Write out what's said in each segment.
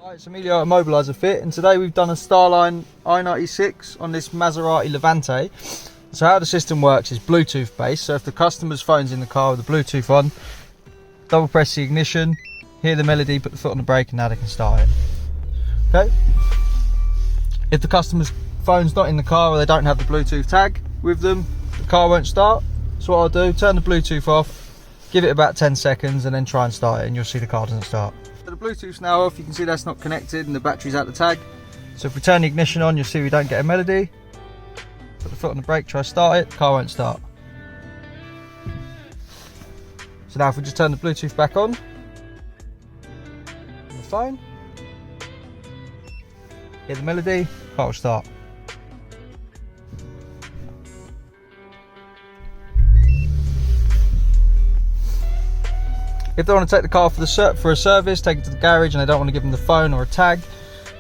Hi, it's Immobiliser Fit, and today we've done a Starline i96 on this Maserati Levante. So how the system works is Bluetooth based, so if the customer's phone's in the car with the Bluetooth on, double press the ignition, hear the melody, put the foot on the brake, and now they can start it. Okay? If the customer's phone's not in the car or they don't have the Bluetooth tag with them, the car won't start. So what I'll do, turn the Bluetooth off, give it about 10 seconds and then try and start it, and you'll see the car doesn't start. So the Bluetooth's now off, you can see that's not connected and the battery's out the tag. So if we turn the ignition on, you'll see we don't get a melody. Put the foot on the brake, try to start it, the car won't start. So now if we just turn the Bluetooth back on the phone, hear the melody, car will start. If they want to take the car for a service, take it to the garage and they don't want to give them the phone or a tag,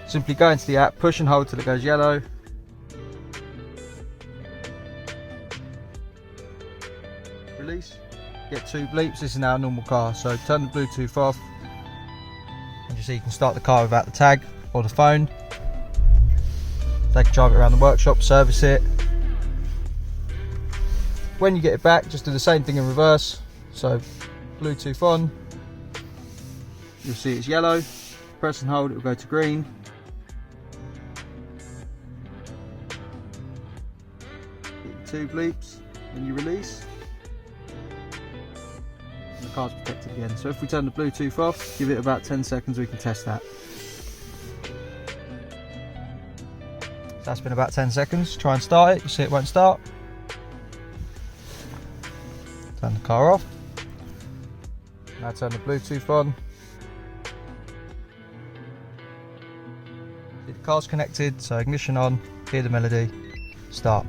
simply go into the app, push and hold till it goes yellow. Release, get 2 bleeps. This is now a normal car, so turn the Bluetooth off and you see you can start the car without the tag or the phone. They can drive it around the workshop, service it. When you get it back, just do the same thing in reverse. So Bluetooth on, you'll see it's yellow, press and hold, it will go to green. Get 2 bleeps when you release, and the car's protected again. So if we turn the Bluetooth off, give it about 10 seconds, we can test that. So that's been about 10 seconds, try and start it, you see it won't start. Turn the car off. Now turn the Bluetooth on. See the car's connected, so ignition on, hear the melody, start.